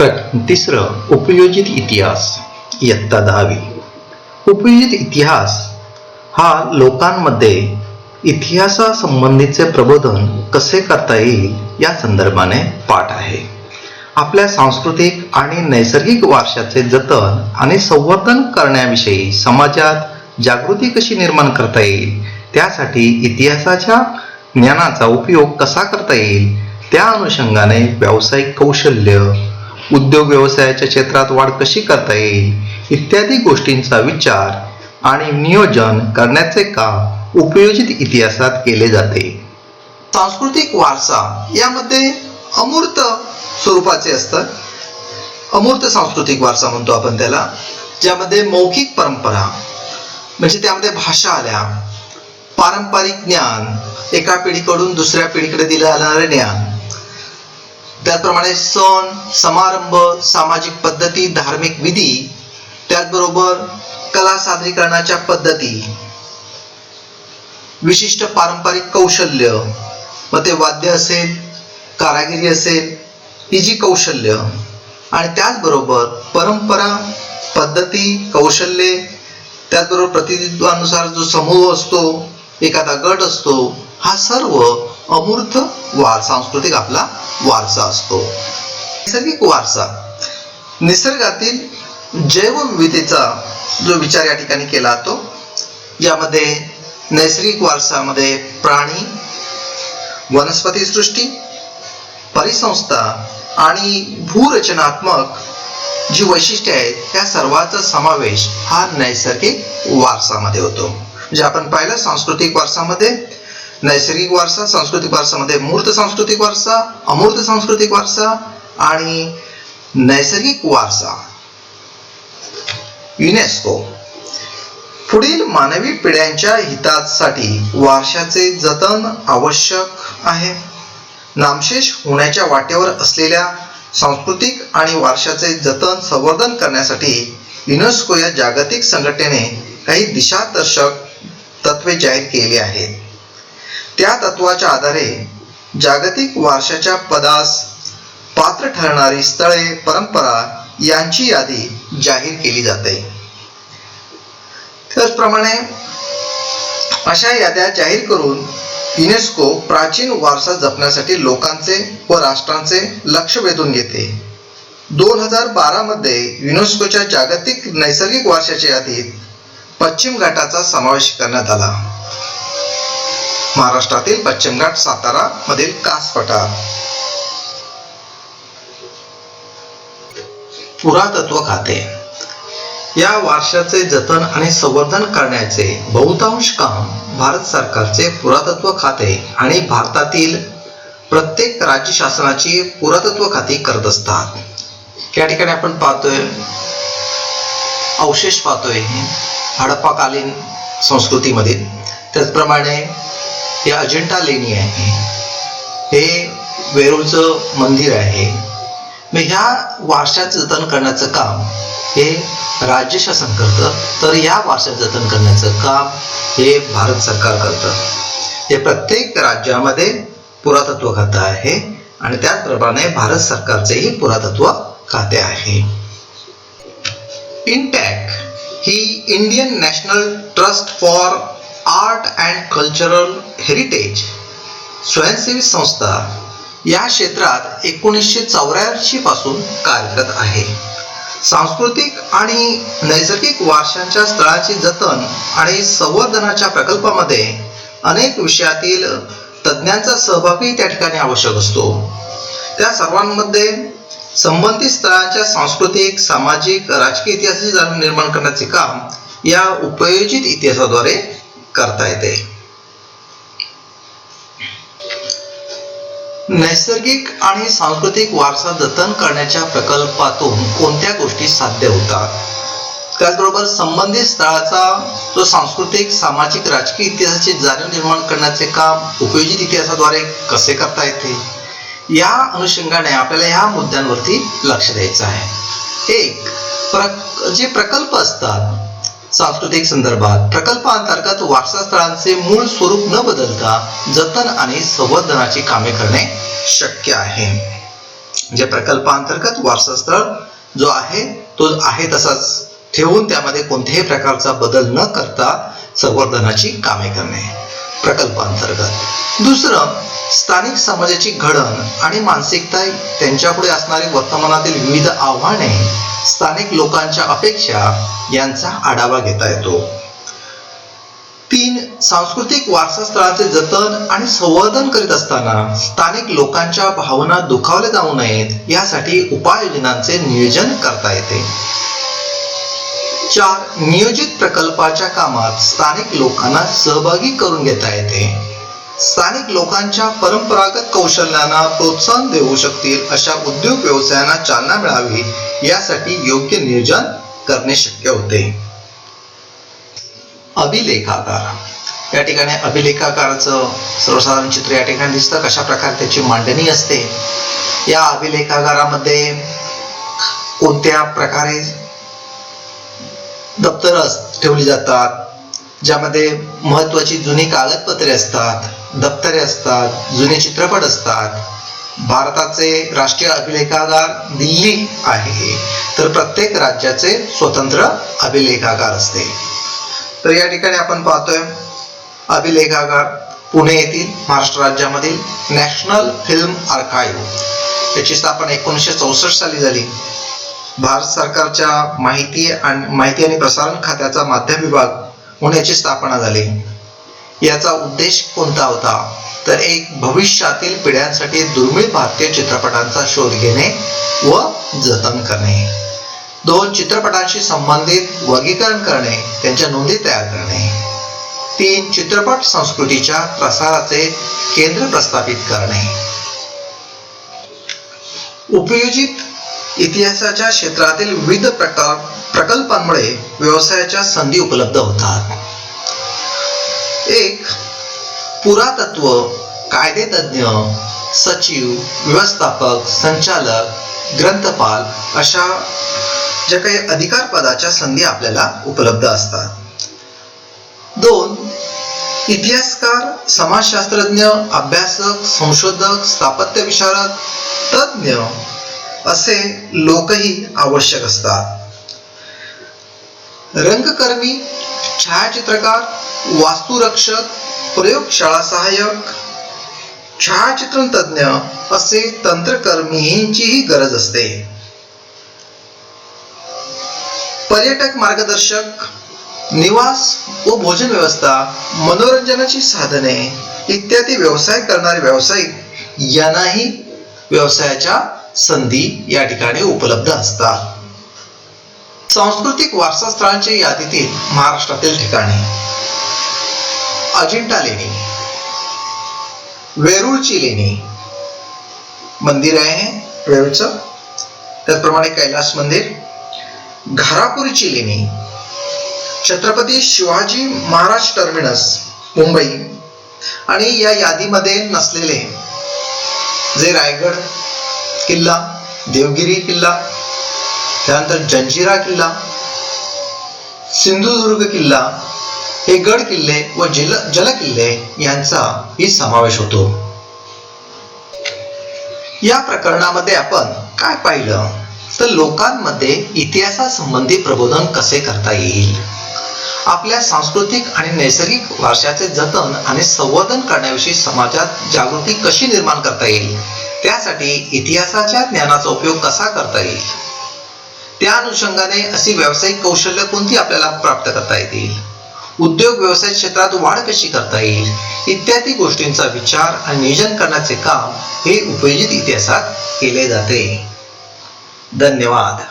तिसरं उपयोजित इतिहास इयत्ता 10वी. उपयोजित इतिहास हा लोकांमध्ये इतिहासासंबंधीचे प्रबोधन कसे करता येईल या संदर्भाने पाठ आहे. आपल्या सांस्कृतिक आणि नैसर्गिक वारशाचे जतन आणि संवर्धन करण्याविषयी समाजात जागृती कशी निर्माण करता येईल, त्यासाठी इतिहासाच्या ज्ञानाचा उपयोग कसा करता येईल, त्या अनुषंगाने व्यावसायिक कौशल्य, उद्योग व्यवसायाच्या क्षेत्रात वाढ कशी करता येईल इत्यादी गोष्टींचा विचार आणि नियोजन करण्याचे काम उपयोजित इतिहासात केले जाते. सांस्कृतिक वारसा यामध्ये अमूर्त स्वरूपाचे असतात. अमूर्त सांस्कृतिक वारसा म्हणतो आपण त्याला, ज्यामध्ये मौखिक परंपरा म्हणजे त्यामध्ये भाषा आल्या, पारंपरिक ज्ञान, एका पिढीकडून दुसऱ्या पिढीकडे दिलं जाणारे ज्ञान, त्याचप्रमाणे सण समारंभ, सामाजिक पद्धती, धार्मिक विधी, त्याचबरोबर कला सादरीकरणाच्या पद्धती, विशिष्ट पारंपरिक कौशल्य, मग ते वाद्य असेल, कारागिरी असेल, ही जी कौशल्य, आणि त्याचबरोबर परंपरा, पद्धती, कौशल्ये, त्याचबरोबर प्रतिनिधित्वानुसार जो समूह असतो, एखादा गट असतो, हा सर्व अमूर्त सांस्कृतिक आपला वारसा असतो. नैसर्गिक वारसा, निसर्गातील जैवविविधतेचा जो विचार या ठिकाणी केला जातो, यामध्ये नैसर्गिक वारसामध्ये प्राणी, वनस्पती सृष्टी, परिसंस्था आणि भूरचनात्मक जी वैशिष्ट्ये आहेत या सर्वांचा समावेश हा नैसर्गिक वारसामध्ये होतो. म्हणजे आपण पाहिलं सांस्कृतिक वारसामध्ये नैसर्गिक वारसा, सांस्कृतिक वारसामध्ये मूर्त सांस्कृतिक वारसा, अमूर्त सांस्कृतिक वारसा आणि नैसर्गिक वारसा. युनेस्को पुढील मानवी पिढ्यांच्या हितासाठी वारशाचे जतन आवश्यक आहे. नामशेष होण्याच्या वाटेवर असलेल्या सांस्कृतिक आणि वारशाचे जतन संवर्धन करण्यासाठी युनेस्को या जागतिक संघटनेने काही दिशादर्शक तत्वे जाहीर केली आहेत. त्या तत्वाच्या आधारे जागतिक वारशाच्या पदास पात्र ठरणारी स्थळे, परंपरा यांची यादी जाहीर केली जाते. त्याचप्रमाणे अशा याद्या जाहीर करून युनेस्को प्राचीन वारसा जपण्यासाठी लोकांचे व राष्ट्रांचे लक्ष वेधून घेते. 2012 मध्ये युनेस्कोच्या जागतिक नैसर्गिक वारशाच्या यादीत पश्चिम घाटाचा समावेश करण्यात आला. महाराष्ट्रातील पश्चिम घाट, सातारा मधील कास पठार. पुरातत्व खाते या वारशाचे जतन आणि संवर्धन करण्याचे बहुतांश काम भारत सरकारचे पुरातत्व खाते आणि भारतातील प्रत्येक राज्य शासनाची पुरातत्व खाती करत असतात. या ठिकाणी आपण पाहतोय अवशेष पाहतोय हडप्पाकालीन संस्कृतीमधील. त्याचप्रमाणे हे अजिंठा लेणी आहे, हे वेरूळचं मंदिर आहे. मग ह्या वारशाचं जतन करण्याचं काम हे राज्य शासन करतं, तर या वारशाचं जतन करण्याचं काम हे भारत सरकार करतं. हे प्रत्येक राज्यामध्ये पुरातत्व खातं आहे आणि त्याचप्रमाणे भारत सरकारचेही पुरातत्व खाते आहे. इंटॅक ही Indian national trust for art and cultural heritage स्वयंसेवी संस्था या क्षेत्रात 1984 पासून कार्यरत आहे. सांस्कृतिक आणि नैसर्गिक वारशांच्या स्थळांचे जतन आणि संवर्धनाच्या प्रकल्पामध्ये अनेक विषयातील तज्ज्ञांचा सहभागही त्या ठिकाणी आवश्यक असतो. त्या सर्वांमध्ये संबंधित स्थळांच्या सांस्कृतिक, सामाजिक, राजकीय इतिहासाची जाणीव निर्माण करण्याचे काम या उपयोजित इतिहासाद्वारे करता येते. नैसर्गिक आणि सांस्कृतिक वारसा जतन करण्याच्या प्रकल्पातून कोणत्या गोष्टी साध्य होतात, त्याचबरोबर संबंधित स्थळाचा जो सांस्कृतिक, सामाजिक, राजकीय इतिहासाची जाणीव निर्माण करण्याचे काम उपयोजित इतिहासाद्वारे कसे करता येते, या अनुषंगाने आपल्याला ह्या मुद्द्यांवरती लक्ष द्यायचं आहे. एक जे प्रकल्प असतात सांस्कृतिक संदर्भात, प्रकल्पांतर्गत वारसा स्थळांचे मूळ स्वरूप न बदलता जतन आणि संवर्धनाची कामे करणे शक्य आहे. म्हणजे प्रकल्पांतर्गत वारसास्थळ जो आहे तो आहे तसाच ठेवून त्यामध्ये कोणत्याही प्रकारचा बदल न करता संवर्धनाची कामे करणे प्रकल्पांतर्गत. दुसरं, स्थानिक समाजाची घडण आणि मानसिकता, त्यांच्यापुढे असणारी वर्तमानातील विविध आव्हाने, स्थानिक लोकांच्या अपेक्षा यांचा आढावा घेता येतो. 3. सांस्कृतिक वारसास्थळाचे जतन आणि संवर्धन करीत असताना स्थानिक लोकांच्या भावना दुखावल्या जाऊ नयेत यासाठी उपाययोजनांचे नियोजन करता येते. 4. नियोजित प्रकल्पाच्या कामात स्थानिक लोकांना सहभागी करून घेता येते. स्थानिक लोकांच्या परंपरागत कौशल्यांना प्रोत्साहन देऊ शकतील अशा उद्योग व्यवसायांना चालना मिळावी यासाठी योग्य नियोजन करणे शक्य होते. अभिलेखागार. या ठिकाणी अभिलेखागाराचं सर्वसाधारण चित्र या ठिकाणी दिसतं. कशा प्रकारे त्याची मांडणी असते. या अभिलेखागारामध्ये कोणत्या प्रकारे दप्तरं ठेवली जातात, ज्यामध्ये महत्वाची जुनी कागदपत्रे असतात, दप्तरे असतात, जुने चित्रपट असतात. भारताचे राष्ट्रीय अभिलेखागार दिल्ली आहे, तर प्रत्येक राज्याचे स्वतंत्र अभिलेखागार असते. तर या ठिकाणी आपण पाहतोय अभिलेखागार पुणे येथील महाराष्ट्र राज्यामधील नॅशनल फिल्म आर्काइव्ह याची स्थापना 1964 साली झाली. भारत सरकारच्या माहिती आणि प्रसारण खात्याचा माध्यम विभाग म्हणून याची स्थापना झाली. याचा उद्देश कोणता होता तर एक भविष्यातील पिढ्यांसाठी दुर्मिळ भारतीय चित्रपटांचा शोध घेणे व जतन करणे. 2. चित्रपटांशी संबंधित वर्गीकरण करणे, त्यांच्या नोंदी तयार करणे. 3. चित्रपट संस्कृतीच्या प्रसाराचे केंद्र प्रस्थापित करणे. उपयोजित इतिहासाच्या क्षेत्रातील विविध प्रकल्पांमुळे व्यवसायाच्या संधी उपलब्ध होतात. 1. पुरातत्व, कायदेतज्ञ, सचिव, व्यवस्थापक, संचालक, ग्रंथपाल अशा ज्या काही अधिकार पदाच्या संधी आपल्याला उपलब्ध असतात. 2. इतिहासकार, समाजशास्त्रज्ञ, अभ्यासक, संशोधक, स्थापत्य विशारद, तज्ञ असे लोकही आवश्यक असतात. रंगकर्मी, छायाचित्रकार, वास्तुरक्षक, प्रयोगशाळा सहाय्यक, छायाचित्रण तज्ञ असे तंत्रकर्मींचीही गरज असते. पर्यटक मार्गदर्शक, निवास व भोजन व्यवस्था, मनोरंजनाची साधने इत्यादी व्यवसाय करणारे व्यावसायिक यांनाही व्यवसायाच्या संधी या ठिकाणी उपलब्ध असतात. सांस्कृतिक वारसास्थळांच्या यादीतील महाराष्ट्रातील ठिकाणे: अजिंठा लेणी, वेरूळची लेणी मंदिर आहे वेरूळचं, त्याचप्रमाणे कैलास मंदिर, घारापुरीची लेणी, छत्रपती शिवाजी महाराज टर्मिनस मुंबई, आणि या यादीमध्ये नसलेले जे रायगड किल्ला, देवगिरी किल्ला, त्यानंतर जंजिरा किल्ला, सिंधुदुर्ग किल्ला, हे गड किल्ले व जलकिल्ले यांचाही समावेश होतो. या प्रकरणामध्ये आपण काय पाहिलं तर लोकांमध्ये इतिहासासंबंधी प्रबोधन कसे करता येईल, आपल्या सांस्कृतिक आणि नैसर्गिक वारशाचे जतन आणि संवर्धन करण्याविषयी समाजात जागृती कशी निर्माण करता येईल, त्यासाठी इतिहासाच्या ज्ञानाचा उपयोग कसा करता येईल, त्या अनुषंगाने अशी व्यावसायिक कौशल्य कोणती आपल्याला प्राप्त करता येतील, उद्योग व्यवसाय क्षेत्रात वाढ कशी करता येईल इत्यादी गोष्टींचा विचार आणि नियोजन करण्याचे काम हे उपयोजित इतिहासात केले जाते. धन्यवाद.